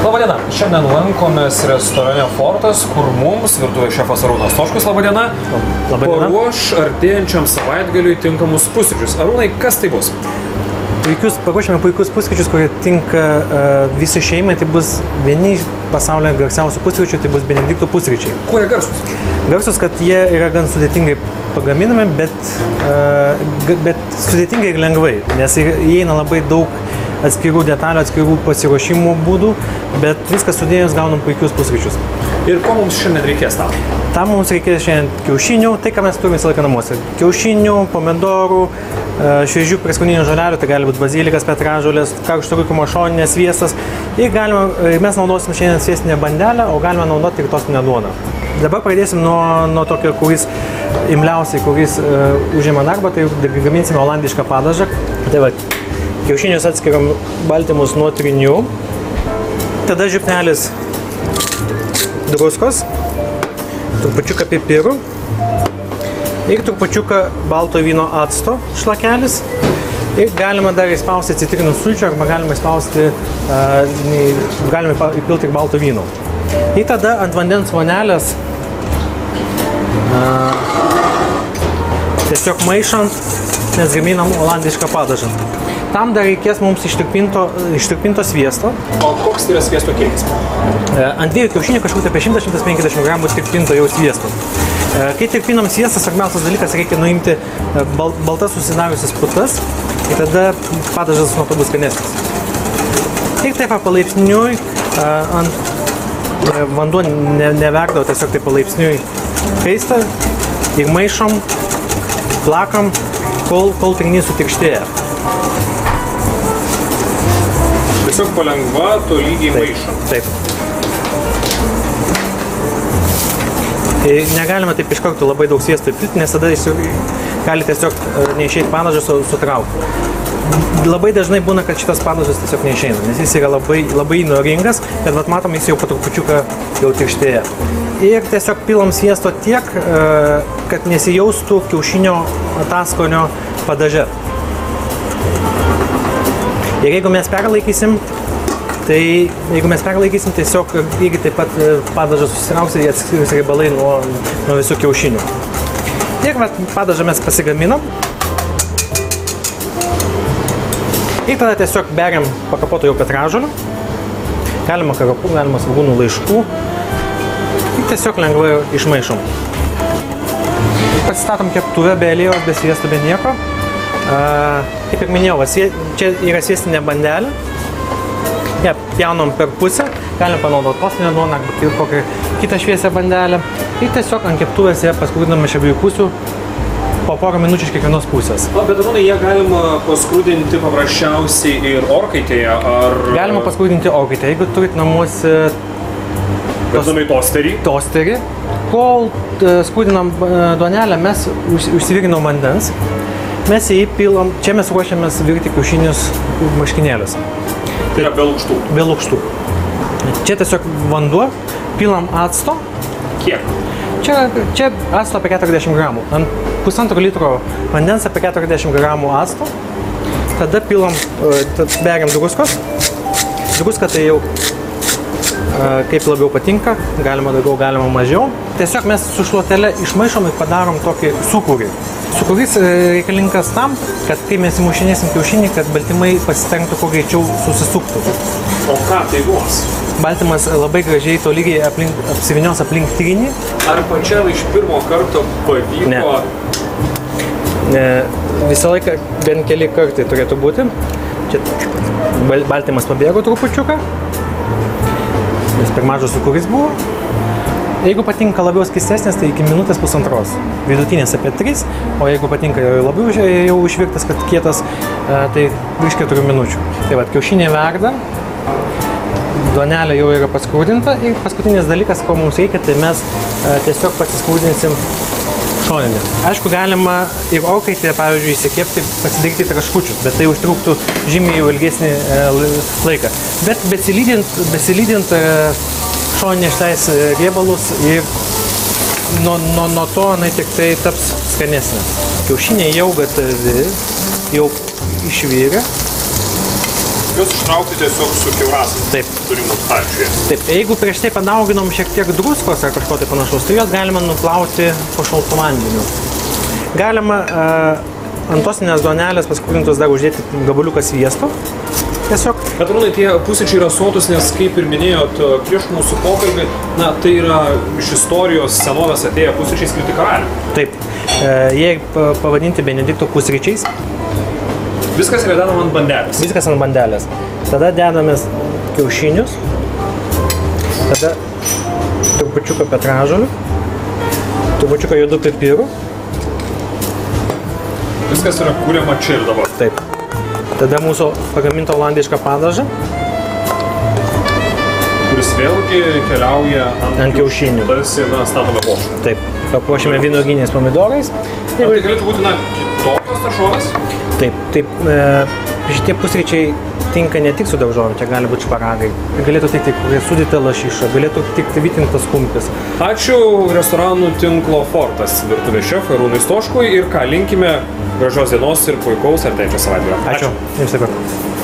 Labadiena, šiandien lankomės restorane Fortas, kur mums virtuvės šefas Arūnas Stoškus, labadiena, paruoš artėjančiam savaitgaliui tinkamus pusryčius. Arūnai, kas tai bus? Paruošėme puikius pusryčius, kurie tinka visai šeimai. Tai bus vieni pasaulyje garsiausių pusryčių, tai bus Benedikto pusryčiai. Kuo jie garsus? Garsus, kad jie yra gan sudėtingai pagaminami, bet sudėtingai ir lengvai, nes įeina labai daug atskirų detalių, atskirų pasiruošimų būdų, bet viskas sudėjus gaunam puikius pusryčius. Ir ko mums šiandien reikės tam? Tam mums reikės šiandien kiaušinių, tai ką mes turime visą laiką namuose. Kiaušinių, pomidorų, šviežių prieskoninių žolelių, tai gali būti bazilikas, petražolės, karšto rūkymo šoninės, sviestas. Ir mes naudosim šiandien sviestinę bandelę, o galime naudoti ir tostinę duoną. Dabar pradėsim nuo tokio, kuris imliausiai, kuris užima darbą, tai gaminsime olandišką padažą. Tai va, kiaušinius atskiriam baltymus nuo trinių, tada žiupsnelis druskos, trupučiuką pipirų ir trupučiuką balto vyno acto šlakelis. Ir galima dar įspausti citrinų sulčių arba galima įspausti, galima įpilti ir balto vyno. Ir tada ant vandens vonelės tiesiog maišant, mes gaminam olandišką padažą. Tam dar reikės mums ištirpinto sviesto. O koks yra sviesto kiekis? Ant 2 kiaušinių kažkur apie 100-150 gramų tirpinto jau sviesto. Kai tirpinam sviestą, svarbiausias dalykas, reikia nuimti baltas susidariusias putas ir tada padažas nuo to bus skanesnis. Ir taip palaipsniui vanduo neverdavo, tiesiog taip palaipsniui kaista ir maišom, plakam, kol trinys sutirštėja. Tiesiog palengva, tolygiai maišom. Taip. Negalime taip iš karto labai daug sviesto įpilti, nes tada gali tiesiog neišeiti padažas sutraukti. Labai dažnai būna, kad šitas padažas tiesiog neišeina, nes jis yra labai įnoringas, bet vat matom, jis jau po trupučiuką jau tirštėja. Ir tiesiog pilam sviesto tiek, kad nesijaustų kiaušinio ataskonio padaže. Ir jeigu mes perlaikysim, tiesiog irgi taip pat padažas susirauks ir atskirs riebalai nuo visų kiaušinių. Ir padažą mes pasigaminam. Ir tada tiesiog beriam pakapoto jau petražolių. Galima karapų, galima svogūnų laiškų. Ir tiesiog lengvai išmaišom. Pasistatom keptuvę be aliejos, be sviesto, be nieko. Kaip ir minėjau, čia yra sviestinė bandelė. Ją pjaunam per pusę, galim panaudoti tostinę duoną arba kokią kitą šviesią bandelę. Ir tiesiog ant keptuvės ją paskrudiname iš abiejų pusių po porą minučių iš kiekvienos pusės. Bet Arūnai, jie galima paskrudinti paprasčiausiai ir orkaitėje, ar... Galima paskrudinti orkaitėje, jeigu turit namuose tosterį. Kol skrudinam duonelę, mes užsivirinam vandens. Mes jį pilam, čia mes ruošiamės virti kiaušinius marškinėlius. Tai yra be lukštų? Be lukštų. Čia tiesiog vanduo, pilam acto. Kiek? Čia acto apie 40 gramų. Ant 1,5 litro vandens apie 40 gramų acto. Tada pilam, beriam druskos. Druska tai jau kaip labiau patinka, galima daugiau, galima mažiau. Tiesiog mes su šluotele išmaišom ir padarom tokį sūkurį. Sūkurys reikalingas tam, kad kai mes įmušinėsim kiaušinį, kad baltymai pasitengtų kuo greičiau susisuktų. O ką tai duos? Baltymas labai gražiai tolygiai apsivynios aplink trinį. Ar pačiam iš pirmo karto pavyko? Ne. Visą laiką bent keli kartai turėtų būti. Čia baltymas pabėgo trupučiuką, nes per mažas sūkurys buvo. Jeigu patinka labiau skystesnės, tai iki minutės pusantros. Vidutinės apie 3, o jeigu patinka labiau jau išvirtas, kad kietas, tai virš 4 minučių. Tai va, kiaušiniai verda, duonelė jau yra paskrudinta ir paskutinis dalykas, ko mums reikia, tai mes tiesiog pasiskrudinsim šoninį. Aišku, galima ir orkaitėje, pavyzdžiui, įsikepti, pasidaryti traškučius, bet tai užtruktų žymiai jau ilgesnį laiką. Bet besilydint šoninė išleis riebalus ir nuo to jinai tik tai taps skanesnė. Kiaušiniai jau gatavį, jau išvirė. juos ištraukti tiesiog su kiaurasais. Taip. Turimų stalčiuje. Taip, jeigu prieš tai padauginom šiek tiek druskos ar kažko tai panašaus, tai juos galima nuplauti po šaltu vandeniu. Galima ant tosinės duonelės paskūrintos dar uždėti gabaliuką sviesto. Tiesiog. Bet Arūnai, tie pusryčiai yra sotus, nes kaip ir minėjot prieš mūsų pokalbį, na, tai yra iš istorijos senovės atėję pusryčiai skirti karaliui. Taip, jie pavadinti Benedikto pusryčiais. Viskas yra dedama ant bandelės. Viskas ant bandelės. Tada dedamės kiaušinius, tada trupučiuką petražolių, trupučiuką juodų pipirų. Viskas yra kuriama čia ir dabar. Taip. Tada mūsų pagaminta olandiška padaža. Kuris vėlgi keliauja ant kiaušinių. Tarsi, na, statome puošnį. Taip. Papuošime vynuoginiais pomidorais. Tai galėtų būti, na, kitokios daržovės? Taip. Šitie pusryčiai tinka ne tik su daržovėm, čia gali būti šparagai. Galėtų tikti sūdyta lašiša, galėtų tikti vytintas kumpis. Ačiū restoranų tinklo Fortas virtuvės šefui Arūnui Stoškui ir ką linkime gražios dienos ir puikaus artėjančio savaitgalio. Ačiū. Jums taip pat.